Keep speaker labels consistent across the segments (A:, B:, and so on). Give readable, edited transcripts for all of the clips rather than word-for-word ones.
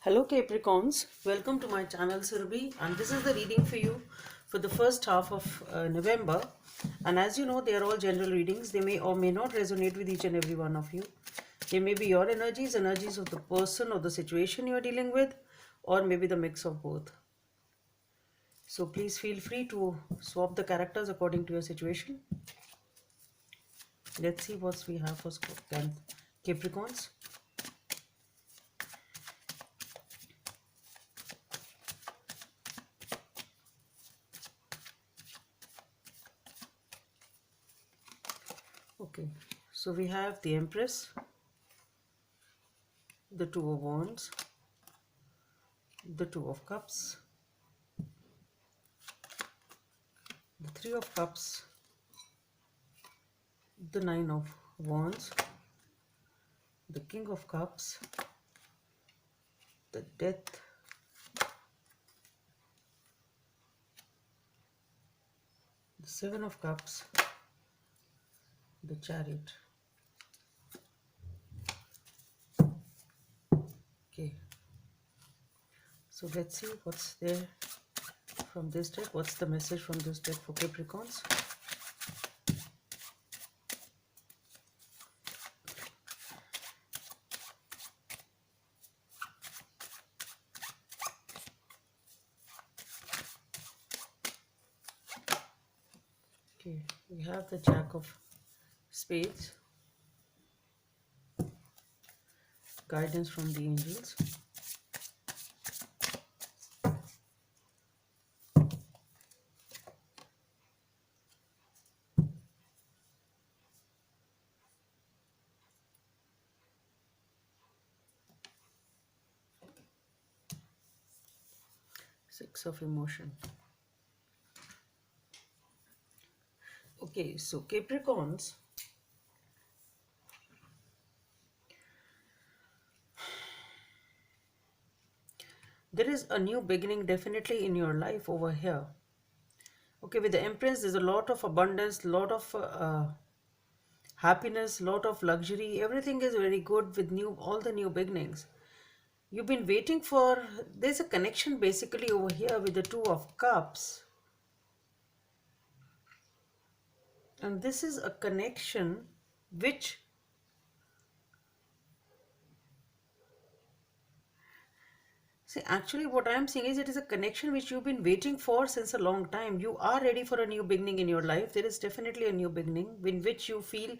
A: Hello Capricorns, welcome to my channel Surabhi, and this is the reading for you for the first half of November. And as you know, they are all general readings. They may or may not resonate with each and every one of you. They may be your energies, energies of the person or the situation you are dealing with, or maybe the mix of both. So please feel free to swap the characters according to your situation. Let's see what we have for Capricorns. Okay, so we have the Empress, the Two of Wands, the Two of Cups, the Three of Cups, the Nine of Wands, the King of Cups, the Death, the Seven of Cups, the Chariot. Okay, so let's see what's there from this deck. What's the message from this deck for Capricorns? Okay, we have the Jack of Spades, guidance from the angels. Six of Emotion. Okay, so Capricorns, there is a new beginning definitely in your life over here. Okay, with the Empress, there's a lot of abundance, lot of happiness, lot of luxury. Everything is very good with all the new beginnings. You've been waiting for, there's a connection basically over here with the Two of Cups. And this is a connection which, see, actually what I am saying is it is a connection which you've been waiting for since a long time. You are ready for a new beginning in your life. There is definitely a new beginning in which you feel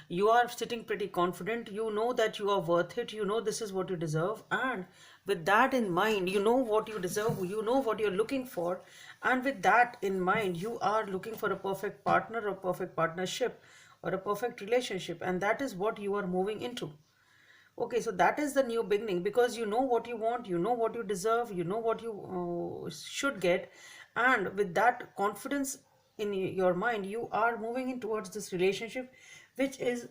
A: you are sitting pretty confident. You know that you are worth it. You know this is what you deserve. And with that in mind, you know what you deserve. You know what you're looking for. And with that in mind, you are looking for a perfect partner or perfect partnership or a perfect relationship. And that is what you are moving into. Okay, so that is the new beginning because you know what you want, you know what you deserve, you know what you should get, and with that confidence in your mind, you are moving in towards this relationship, which is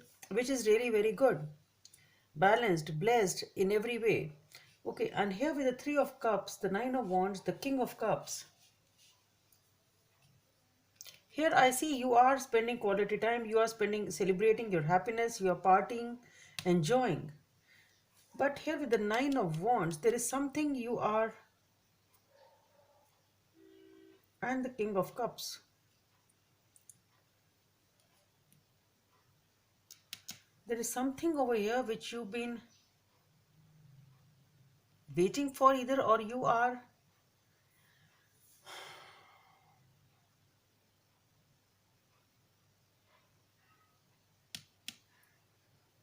A: really very good, balanced, blessed in every way. Okay, and here with the Three of Cups, the Nine of Wands, the King of Cups. Here I see you are spending quality time, you are spending celebrating your happiness, you are partying, enjoying. But here with the Nine of Wands, there is something you are, and the King of Cups. There is something over here which you've been waiting for either, or you are,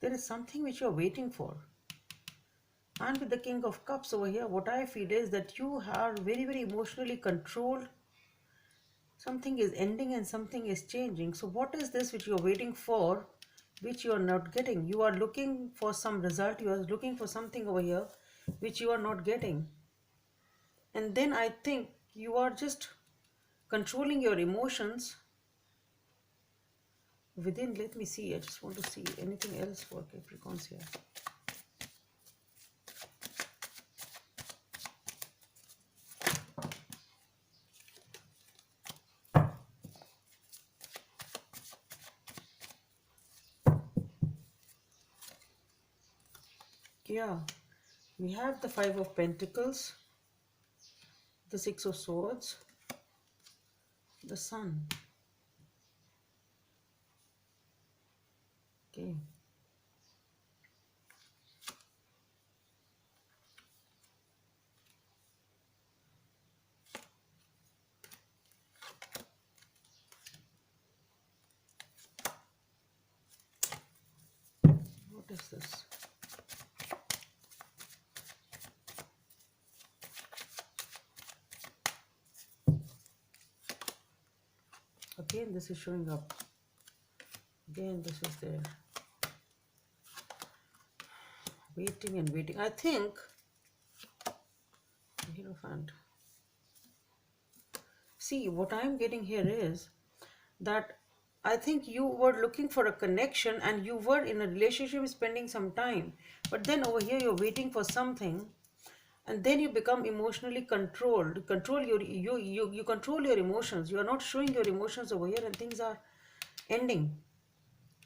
A: there is something which you're waiting for. And with the King of Cups over here, what I feel is that you are very, very emotionally controlled. Something is ending and something is changing. So what is this which you're waiting for, which you are not getting? You are looking for some result. You are looking for something over here, which you are not getting. And then I think you are just controlling your emotions within. Let me see, I just want to see anything else for Capricorns here. Yeah, We have the Five of Pentacles, the Six of Swords, the Sun. Okay. What is this? Again, this is showing up. Again, this is there. Waiting and waiting. I think, Hierophant. See, what I'm getting here is that I think you were looking for a connection and you were in a relationship spending some time. But then over here, you're waiting for something, and then you become emotionally controlled. You control your emotions. You are not showing your emotions over here, and things are ending,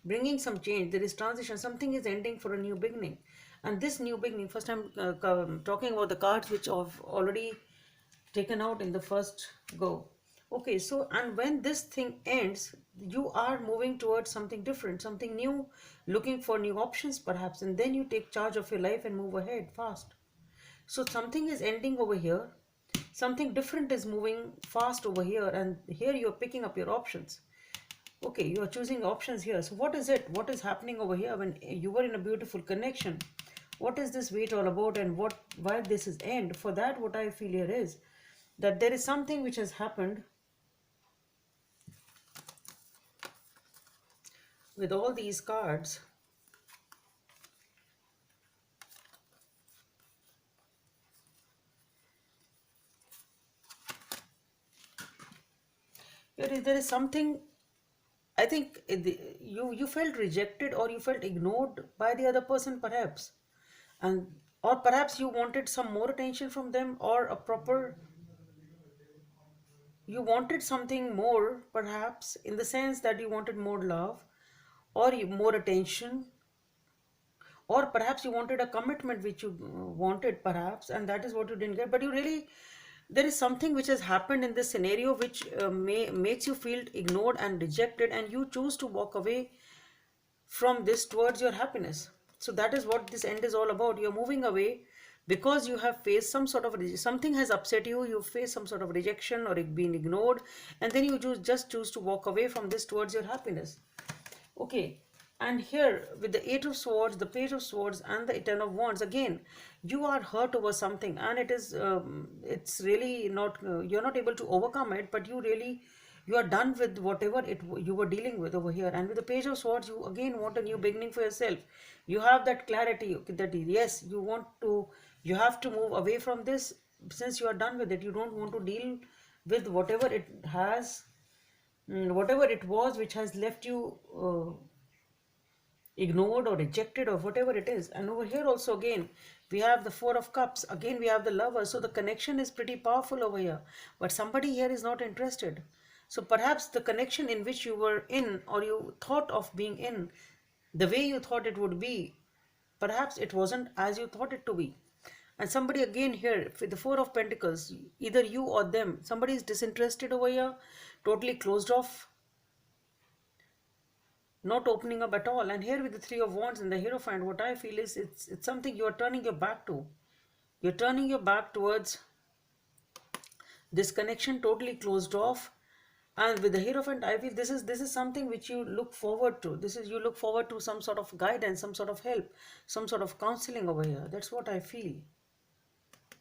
A: bringing some change. There is transition. Something is ending for a new beginning, and this new beginning. First, I'm talking about the cards which I've already taken out in the first go. Okay, so and when this thing ends, you are moving towards something different, something new, looking for new options perhaps, and then you take charge of your life and move ahead fast. So something is ending over here, something different is moving fast over here, and here you're picking up your options. Okay, you are choosing options here. So what is it? What is happening over here when you were in a beautiful connection? What is this wait all about, and why this is end? For that, what I feel here is that there is something which has happened with all these cards. There is something. I think you felt rejected, or you felt ignored by the other person, perhaps, and or perhaps you wanted some more attention from them, or a proper, you wanted something more, perhaps, in the sense that you wanted more love, or more attention, or perhaps you wanted a commitment which you wanted, perhaps, and that is what you didn't get. But you really, there is something which has happened in this scenario which makes you feel ignored and rejected, and you choose to walk away from this towards your happiness. So that is what this end is all about. You're moving away because you have faced some sort of something has upset you, you face some sort of rejection or being ignored, and then you just choose to walk away from this towards your happiness. Okay, and here with the Eight of Swords, the Page of Swords, and the Ten of Wands, again, you are hurt over something, and it's really not you're not able to overcome it, but you are done with whatever you were dealing with over here. And with the Page of Swords, you again want a new beginning for yourself. You have that clarity, okay, that yes, you have to move away from this since you are done with it. You don't want to deal with whatever it has, whatever it was which has left you ignored or rejected or whatever it is. And over here also, again, we have the Four of Cups, again we have the Lover. So the connection is pretty powerful over here, but somebody here is not interested. So perhaps the connection in which you were in, or you thought of being in, the way you thought it would be, perhaps it wasn't as you thought it to be. And somebody again here with the Four of Pentacles, either you or them, somebody is disinterested over here, totally closed off, not opening up at all. And here with the Three of Wands and the Hierophant, what I feel is it's something you are turning your back to. You're turning your back towards this connection, totally closed off. And with the Hierophant, I feel this is something which you look forward to. This is, you look forward to some sort of guidance, some sort of help, some sort of counseling over here. That's what I feel.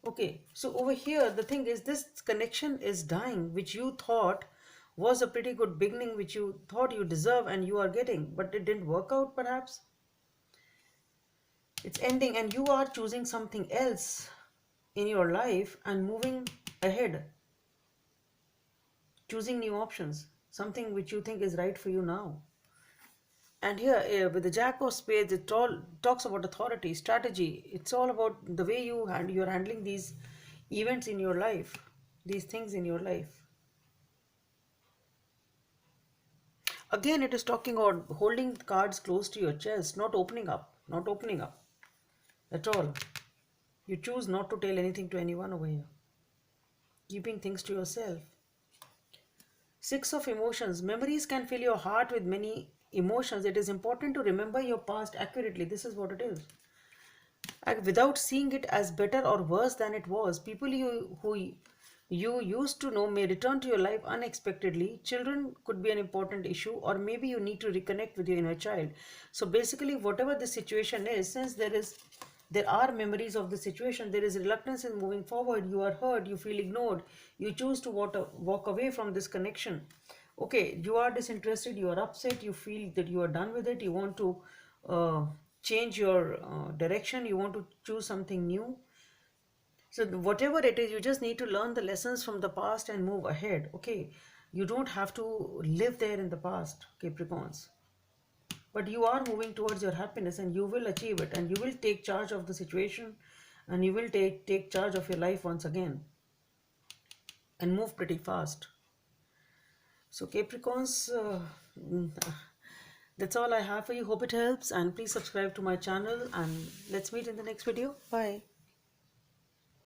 A: Okay, so over here, the thing is, this connection is dying, which you thought was a pretty good beginning, which you thought you deserve and you are getting, but it didn't work out, perhaps. It's ending, and you are choosing something else in your life and moving ahead, choosing new options, something which you think is right for you now. And here, with the Jack of Spades, it all talks about authority, strategy. It's all about the way you're handling these events in your life, these things in your life. Again, it is talking about holding cards close to your chest, not opening up at all. You choose not to tell anything to anyone over here, keeping things to yourself. Six of emotions. Memories can fill your heart with many emotions. It is important to remember your past accurately. This is what it is. And without seeing it as better or worse than it was. People who you used to know may return to your life unexpectedly. Children could be an important issue, or maybe you need to reconnect with your inner child. So basically, whatever the situation is, since there are memories of the situation, there is reluctance in moving forward. You are hurt, you feel ignored, you choose to walk away from this connection. Okay, you are disinterested, you are upset, you feel that you are done with it, you want to uh, change your direction, you want to choose something new. So whatever it is, you just need to learn the lessons from the past and move ahead. Okay, you don't have to live there in the past, Capricorns, but you are moving towards your happiness and you will achieve it, and you will take charge of the situation, and you will take charge of your life once again and move pretty fast. So Capricorns, mm, that's all I have for you. Hope it helps, and please subscribe to my channel, and let's meet in the next video. Bye.